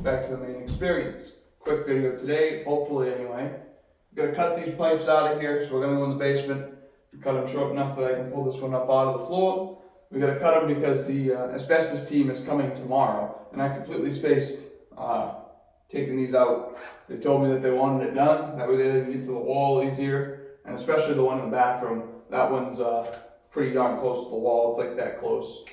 back to the main experience. Quick video today, hopefully anyway. We're gonna cut these pipes out of here, so we're gonna go in the basement, cut them short enough that I can pull this one up out of the floor. We gotta cut them because the asbestos team is coming tomorrow, and I completely spaced taking these out. They told me that they wanted it done, that way they can get to the wall easier, and especially the one in the bathroom. That one's pretty darn close to the wall, it's like that close.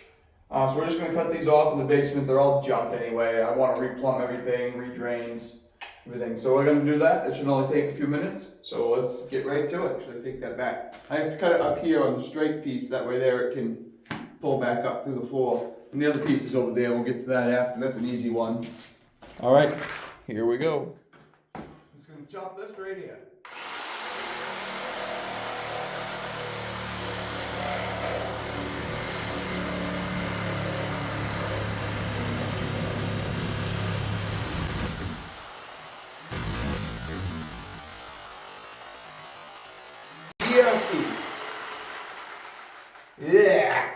So we're just gonna cut these off in the basement. They're all junk anyway. I wanna replumb everything, redrains, everything. So we're gonna do that. It should only take a few minutes. So let's get right to it. Actually, take that back. I have to cut it up here on the straight piece. That way there it can pull back up through the floor. And the other piece is over there. We'll get to that after. That's an easy one. All right, here we go. Just gonna chop this right here. Yeah.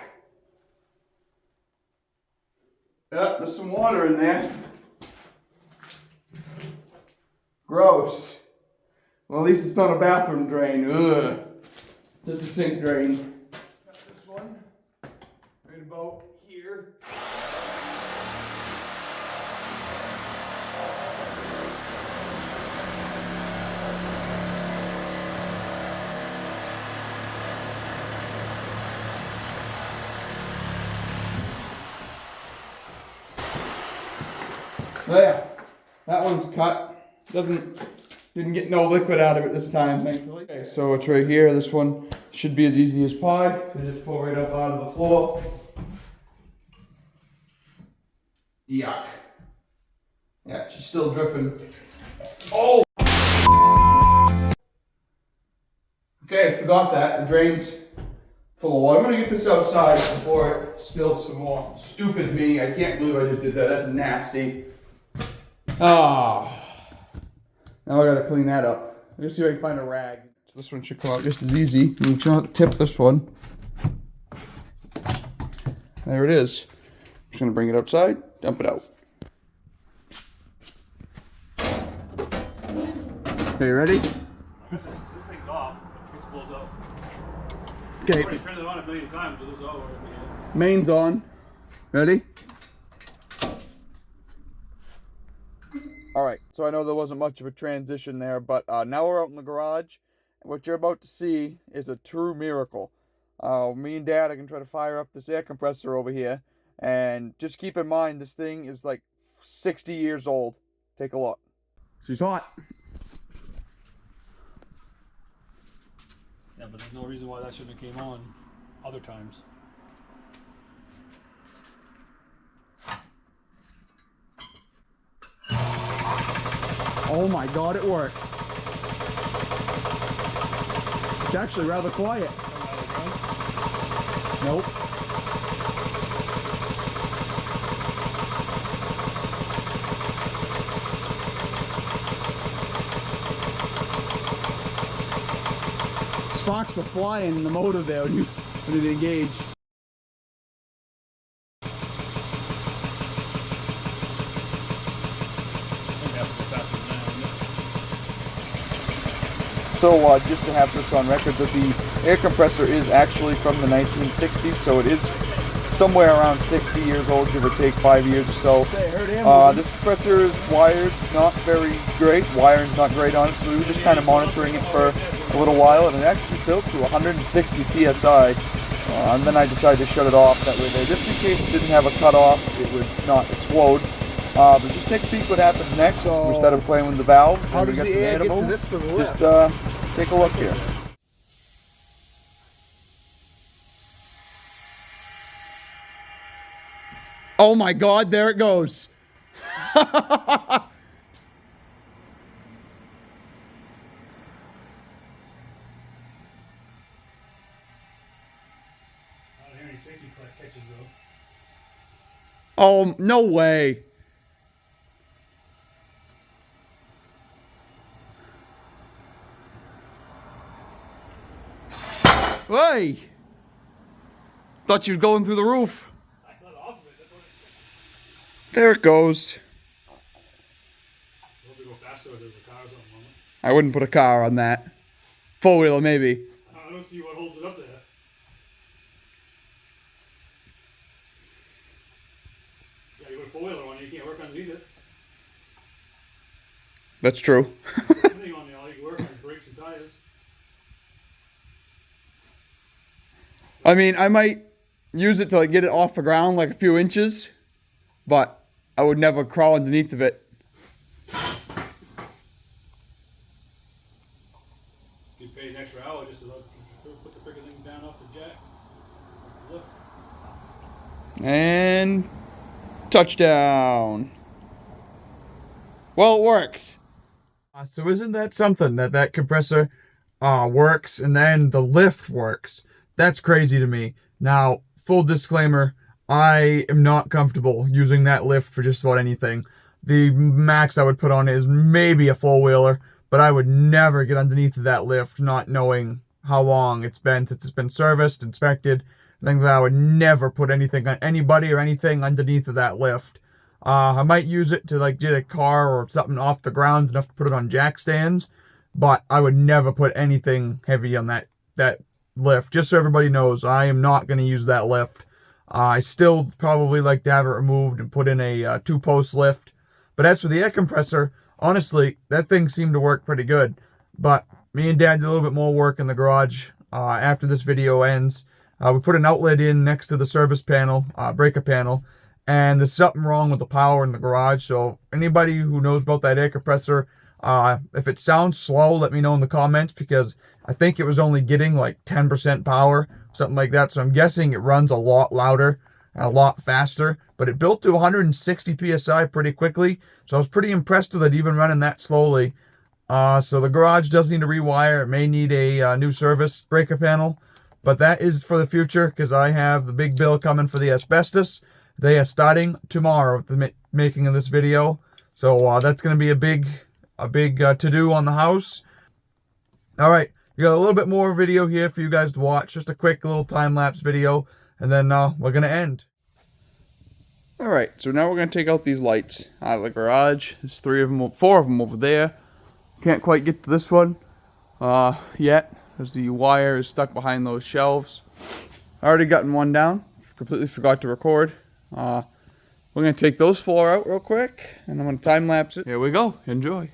Yep, there's some water in there. Gross. Well, at least it's not a bathroom drain. Ugh. Just a sink drain. Got this one right about here. There, that one's cut. Didn't get no liquid out of it this time, thankfully. Okay, so it's right here. This one should be as easy as pie. So just pull right up out of the floor. Yuck. Yeah, she's still dripping. Oh! Okay, forgot that. The drain's full of water. I'm gonna get this outside before it spills some more. Stupid me. I can't believe I just did that. That's nasty. Ah. Now I gotta clean that up. Let's see if I can find a rag. So this one should come out just as easy. You can tip this one. There it is. I'm just gonna bring it outside, dump it out. Okay, you ready? This thing's off. It spools up. Okay. I've already turned it on a million times, but this is all over. Main's on. Ready? Alright, so I know there wasn't much of a transition there, but now we're out in the garage. What you're about to see is a true miracle. Me and Dad are going to try to fire up this air compressor over here. And just keep in mind, this thing is like 60 years old. Take a look. She's hot. Yeah, but there's no reason why that shouldn't have came on other times. Oh my God, it works. It's actually rather quiet. Nope. Sparks were flying in the motor there when it engaged. So just to have this on record, that the air compressor is actually from the 1960s, so it is somewhere around 60 years old, give or take 5 years or so. This compressor is wired not very great, wiring's not great on it, so we were just kind of monitoring it for a little while, and it actually built to 160 psi, and then I decided to shut it off that way there, just in case it didn't have a cutoff, it would not explode. But just take a peek what happens next. So we started playing with the valve. How does the air get to this for the lift? Just take a look here. Oh my God, there it goes. Oh, no way. Hey! Thought you was going through the roof. I got off of it. That's what There it goes. thought there was a car or something on it. I wouldn't put a car on that. Four-wheeler, maybe. I don't see what holds it up there. Yeah, you put a four-wheeler on it, you can't work underneath it. That's true. Anything on there, all you can work on is brakes and tires. I mean, I might use it to like get it off the ground like a few inches, but I would never crawl underneath of it. You pay an extra hour just to put the freaking thing down off the jack. Look. And touchdown. Well, it works. So isn't that something that compressor works and then the lift works? That's crazy to me. Now, full disclaimer, I am not comfortable using that lift for just about anything. The max I would put on it is maybe a four-wheeler, but I would never get underneath of that lift not knowing how long it's been since it's been serviced, inspected. I think that I would never put anything on anybody or anything underneath of that lift. I might use it to like get a car or something off the ground enough to put it on jack stands, but I would never put anything heavy on that lift. Just so everybody knows, I am not going to use that lift. I still probably like to have it removed and put in a two-post lift. But as for the air compressor, honestly, that thing seemed to work pretty good. But me and Dad did a little bit more work in the garage after this video ends. We put an outlet in next to the service panel, breaker panel, and there's something wrong with the power in the garage. So anybody who knows about that air compressor, if it sounds slow, let me know in the comments, because I think it was only getting like 10% power, something like that. So I'm guessing it runs a lot louder and a lot faster, but it built to 160 PSI pretty quickly. So I was pretty impressed with it even running that slowly. So the garage does need a rewire. It may need a new service breaker panel, but that is for the future, because I have the big bill coming for the asbestos. They are starting tomorrow with the making of this video. So that's going to be a big to-do on the house. All right, we got a little bit more video here for you guys to watch. Just a quick little time-lapse video, and then we're going to end. All right, so now we're going to take out these lights out of the garage. There's four of them over there. Can't quite get to this one yet, as the wire is stuck behind those shelves. I already gotten one down. Completely forgot to record. We're going to take those four out real quick, and I'm going to time-lapse it. Here we go. Enjoy.